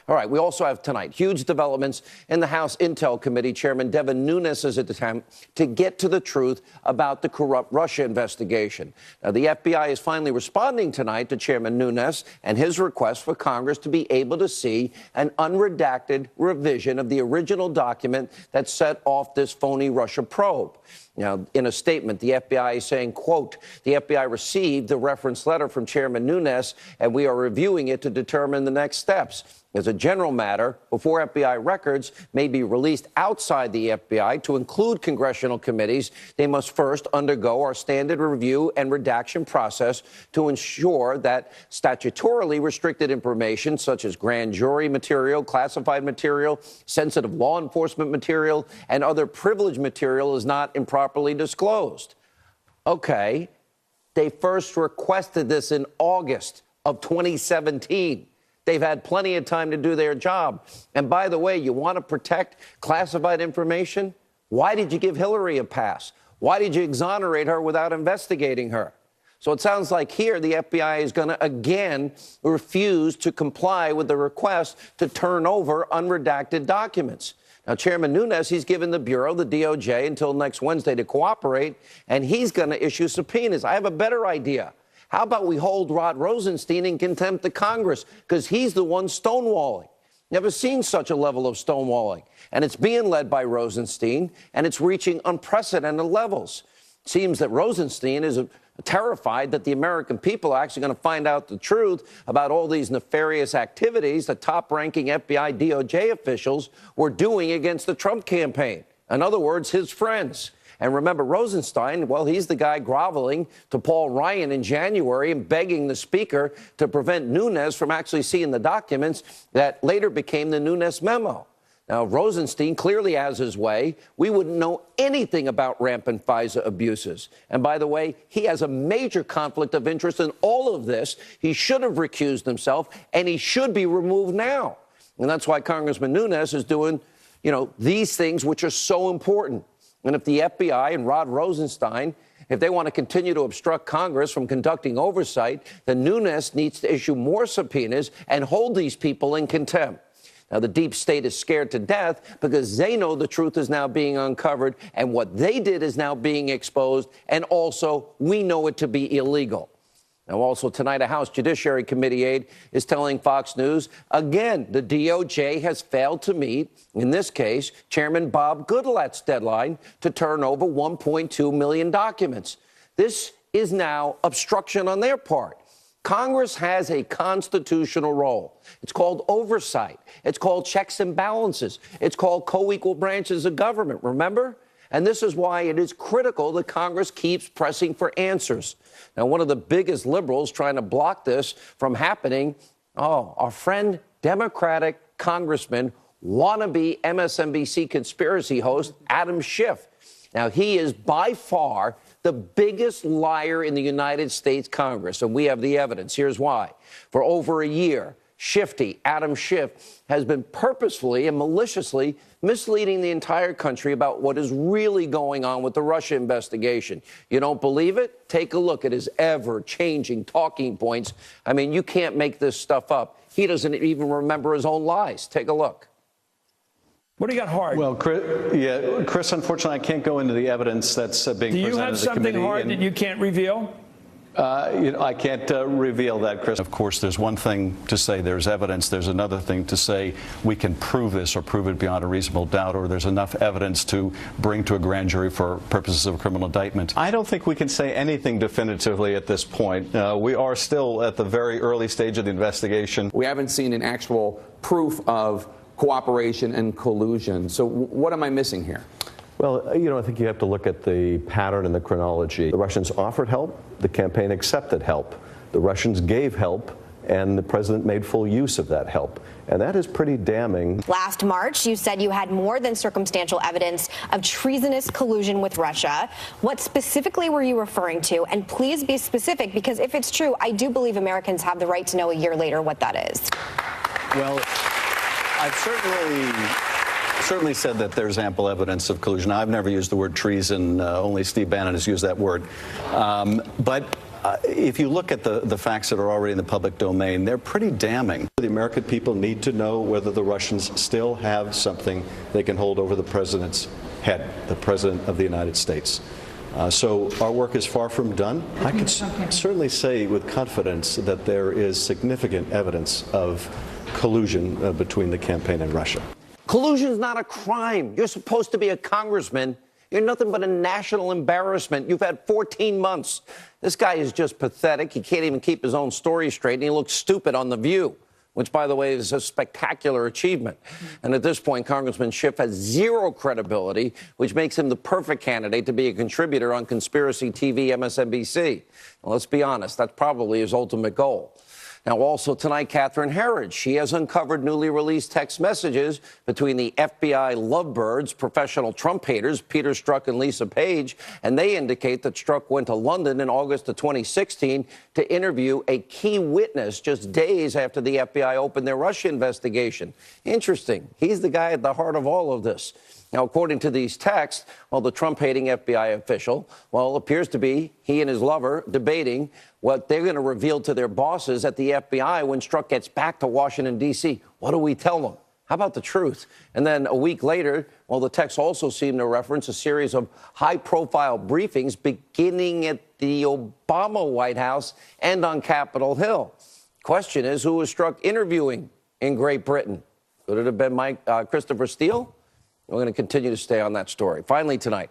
All right, we also have tonight huge developments in the House Intel Committee. Chairman Devin Nunes' attempt to get to the truth about the corrupt Russia investigation. Now, the FBI is finally responding tonight to Chairman Nunes and his request for Congress to be able to see an unredacted revision of the original document that set off this phony Russia probe. Now, in a statement, the FBI is saying, quote, the FBI received the reference letter from Chairman Nunes, and we are reviewing it to determine the next steps. As a general matter, before FBI records may be released outside the FBI to include congressional committees, they must first undergo our standard review and redaction process to ensure that statutorily restricted information such as grand jury material, classified material, sensitive law enforcement material, and other privileged material is not improperly disclosed. Okay, they first requested this in August of 2017. They've had plenty of time to do their job. And by the way, you want to protect classified information? Why did you give Hillary a pass? Why did you exonerate her without investigating her? So it sounds like here the FBI is going to again refuse to comply with the request to turn over unredacted documents. Now, Chairman Nunes, he's given the Bureau, the DOJ, until next Wednesday to cooperate, and he's going to issue subpoenas. I have a better idea. How about we hold Rod Rosenstein in contempt of Congress, because he's the one stonewalling. Never seen such a level of stonewalling. And it's being led by Rosenstein, and it's reaching unprecedented levels. It seems that Rosenstein is terrified that the American people are actually going to find out the truth about all these nefarious activities that top-ranking FBI DOJ officials were doing against the Trump campaign. In other words, his friends. And remember, Rosenstein, well, he's the guy groveling to Paul Ryan in January and begging the speaker to prevent Nunes from actually seeing the documents that later became the Nunes memo. Now, Rosenstein clearly has his way. We wouldn't know anything about rampant FISA abuses. And by the way, he has a major conflict of interest in all of this. He should have recused himself, and he should be removed now. And that's why Congressman Nunes is doing, these things which are so important. And if the FBI and Rod Rosenstein, if they want to continue to obstruct Congress from conducting oversight, then Nunes needs to issue more subpoenas and hold these people in contempt. Now, the deep state is scared to death because they know the truth is now being uncovered and what they did is now being exposed. And also, we know it to be illegal. Now, also tonight, a House Judiciary Committee aide is telling Fox News, again, the DOJ has failed to meet, in this case, Chairman Bob Goodlatte's deadline to turn over 1.2 million documents. This is now obstruction on their part. Congress has a constitutional role. It's called oversight. It's called checks and balances. It's called co-equal branches of government, remember? And this is why it is critical that Congress keeps pressing for answers. Now, one of the biggest liberals trying to block this from happening, our friend Democratic Congressman, wannabe MSNBC conspiracy host Adam Schiff. Now, he is by far the biggest liar in the United States Congress, and we have the evidence. Here's why. For over a year, Adam Schiff, has been purposefully and maliciously misleading the entire country about what is really going on with the Russia investigation. You don't believe it? Take a look at his ever-changing talking points. I mean, you can't make this stuff up. He doesn't even remember his own lies. Take a look. What do you got hard? Well, Chris, unfortunately, I can't go into the evidence that's being presented to the committee. Do you have something hard that you can't reveal? I can't reveal that, Chris. Of course, there's one thing to say there's evidence. There's another thing to say we can prove this or prove it beyond a reasonable doubt, or there's enough evidence to bring to a grand jury for purposes of a criminal indictment. I don't think we can say anything definitively at this point. We are still at the very early stage of the investigation. We haven't seen an actual proof of cooperation and collusion. So what am I missing here? Well, I think you have to look at the pattern and the chronology. The Russians offered help. The campaign accepted help. The Russians gave help, and the president made full use of that help. And that is pretty damning. Last March, you said you had more than circumstantial evidence of treasonous collusion with Russia. What specifically were you referring to? And please be specific, because if it's true, I do believe Americans have the right to know a year later what that is. Well, I've certainly said that there's ample evidence of collusion. I've never used the word treason. Only Steve Bannon has used that word. But If you look at the facts that are already in the public domain, they're pretty damning. The American people need to know whether the Russians still have something they can hold over the president's head, the president of the United States. So our work is far from done. I can certainly say with confidence that there is significant evidence of collusion between the campaign and Russia. Collusion's not a crime. You're supposed to be a congressman. You're nothing but a national embarrassment. You've had 14 months. This guy is just pathetic. He can't even keep his own story straight, and he looks stupid on The View, which, by the way, is a spectacular achievement. And at this point, Congressman Schiff has zero credibility, which makes him the perfect candidate to be a contributor on Conspiracy TV, MSNBC. Well, let's be honest, that's probably his ultimate goal. Now, also tonight, Catherine Herridge. She has uncovered newly released text messages between the FBI lovebirds, professional Trump haters, Peter Strzok and Lisa Page, and they indicate that Strzok went to London in August of 2016 to interview a key witness just days after the FBI opened their Russia investigation. Interesting. He's the guy at the heart of all of this. Now, according to these texts, well, the Trump-hating FBI official, well, appears to be he and his lover debating what they're going to reveal to their bosses at the FBI when Strzok gets back to Washington, D.C. What do we tell them? How about the truth? And then a week later, well, the texts also seem to reference a series of high-profile briefings beginning at the Obama White House and on Capitol Hill. Question is, who was Strzok interviewing in Great Britain? Could it have been Christopher Steele? We're going to continue to stay on that story. Finally tonight,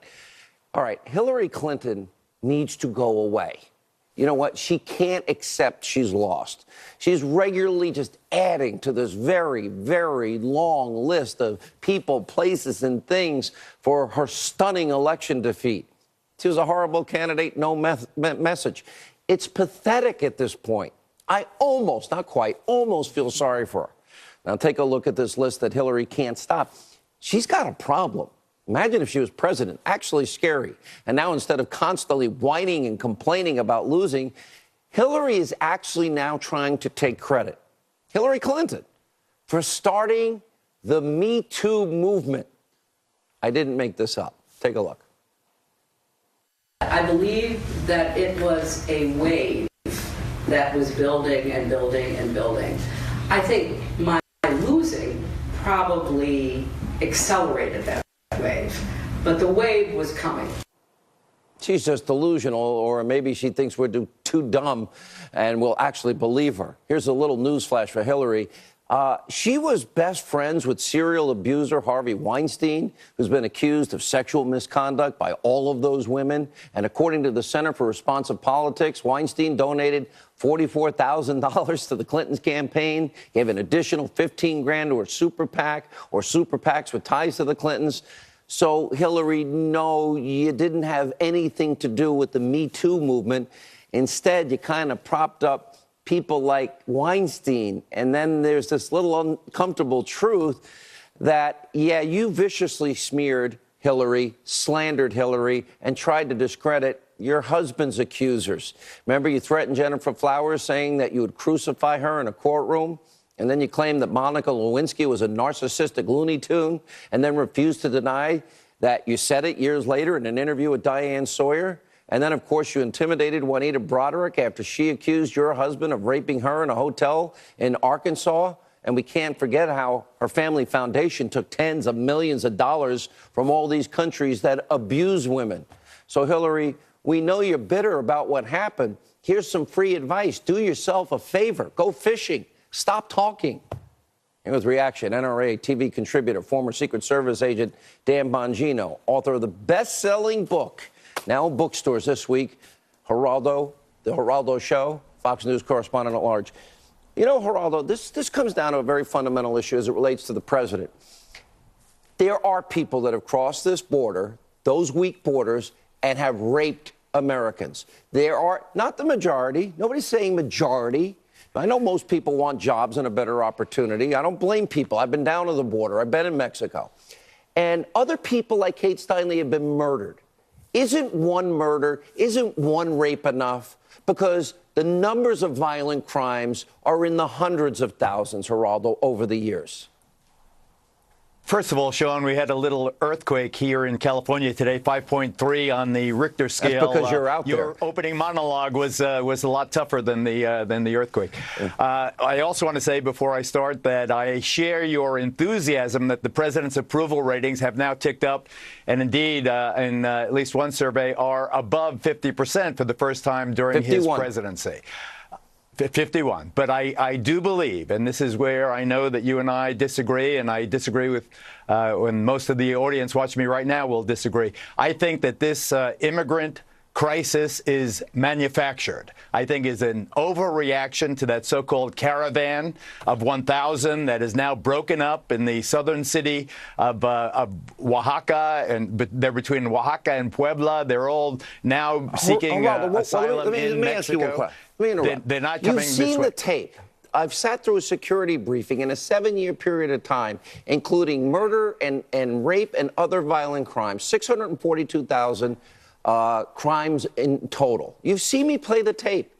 all right, Hillary Clinton needs to go away. You know what? She can't accept she's lost. She's regularly just adding to this very, very long list of people, places, and things for her stunning election defeat. She was a horrible candidate, no message. It's pathetic at this point. I almost, not quite, almost feel sorry for her. Now take a look at this list that Hillary can't stop. She's got a problem. Imagine if she was president. Actually scary. And now instead of constantly whining and complaining about losing, Hillary is actually now trying to take credit. Hillary Clinton for starting the Me Too movement. I didn't make this up. Take a look. I believe that it was a wave that was building and building and building. I think my losing probably accelerated that wave, but the wave was coming. She's just delusional, or maybe she thinks we're too dumb and we'll actually believe her. Here's a little news flash for Hillary. She was best friends with serial abuser Harvey Weinstein, who's been accused of sexual misconduct by all of those women. And according to the Center for Responsive Politics, Weinstein donated $44,000 to the Clintons' campaign, gave an additional $15,000 to her super PAC or super PACs with ties to the Clintons. So, Hillary, no, you didn't have anything to do with the Me Too movement. Instead, you kind of propped up people like Weinstein. And then there's this little uncomfortable truth that, yeah, you viciously smeared Hillary, slandered Hillary, and tried to discredit your husband's accusers. Remember, you threatened Jennifer Flowers, saying that you would crucify her in a courtroom? And then you claimed that Monica Lewinsky was a narcissistic Looney Tune, and then refused to deny that you said it years later in an interview with Diane Sawyer. And then, of course, you intimidated Juanita Broderick after she accused your husband of raping her in a hotel in Arkansas. And we can't forget how her family foundation took tens of millions of dollars from all these countries that abuse women. So, Hillary, we know you're bitter about what happened. Here's some free advice. Do yourself a favor. Go fishing. Stop talking. And with reaction, NRA TV contributor, former Secret Service agent Dan Bongino, author of the best-selling book, now in bookstores this week, Geraldo, The Geraldo Show, Fox News correspondent at large. You know, Geraldo, this comes down to a very fundamental issue as it relates to the president. There are people that have crossed this border, those weak borders, and have raped Americans. There are, not the majority, nobody's saying majority. I know most people want jobs and a better opportunity. I don't blame people. I've been down to the border. I've been in Mexico. And other people like Kate Steinle have been murdered. Isn't one murder, isn't one rape enough? Because the numbers of violent crimes are in the hundreds of thousands, Geraldo, over the years. First of all, Sean, we had a little earthquake here in California today, 5.3 on the Richter scale. That's because you're out there. Your opening monologue was a lot tougher than the earthquake. I also want to say before I start that I share your enthusiasm that the president's approval ratings have now ticked up, and indeed, in at least one survey, are above 50% for the first time during 51. his presidency. 51. But I do believe, and this is where I know that you and I disagree, and I disagree with, when most of the audience watching me right now will disagree. I think that this immigrant crisis is manufactured. I think is an overreaction to that so-called caravan of 1,000 that is now broken up in the southern city of Oaxaca, and they're between Oaxaca and Puebla. They're all now seeking asylum in Mexico. Let me interrupt. They're not coming this way. You've seen the tape. I've sat through a security briefing in a 7-year period of time, including murder and rape and other violent crimes, 642,000 crimes in total. You've seen me play the tape.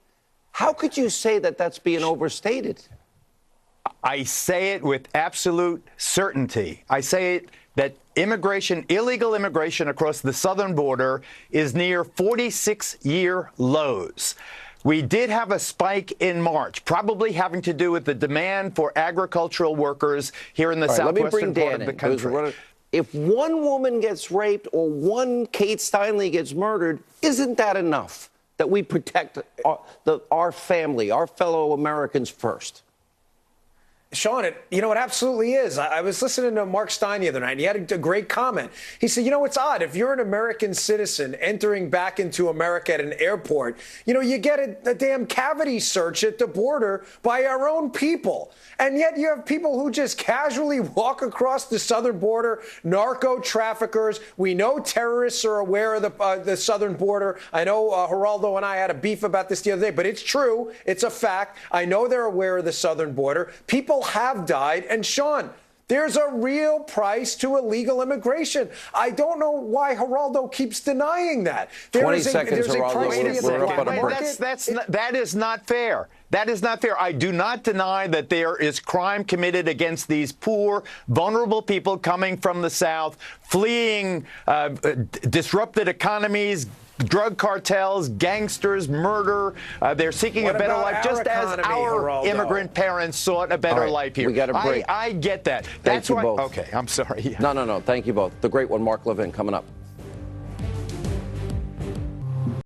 How could you say that that's being overstated? I say it with absolute certainty. I say it that illegal immigration across the southern border is near 46-year lows. We did have a spike in March, probably having to do with the demand for agricultural workers here in the southwestern part of the country. If one woman gets raped or one Kate Steinle gets murdered, isn't that enough that we protect our family, our fellow Americans first? Sean, it absolutely is. I was listening to Mark Stein the other night, and he had a great comment. He said, it's odd. If you're an American citizen entering back into America at an airport, you get a damn cavity search at the border by our own people. And yet you have people who just casually walk across the southern border, narco traffickers. We know terrorists are aware of the southern border. I know Geraldo and I had a beef about this the other day, but it's true. It's a fact. I know they're aware of the southern border. People have died. And Sean, there's a real price to illegal immigration. I don't know why Geraldo keeps denying that. 20 seconds, Geraldo. That is not fair. That is not fair. I do not deny that there is crime committed against these poor, vulnerable people coming from the South, fleeing disrupted economies, drug cartels, gangsters, murder. They're seeking a better life, just as our immigrant parents sought a better life here. We got a break. I get that. That's why. Okay, I'm sorry. No. Thank you both. The great one, Mark Levin, coming up.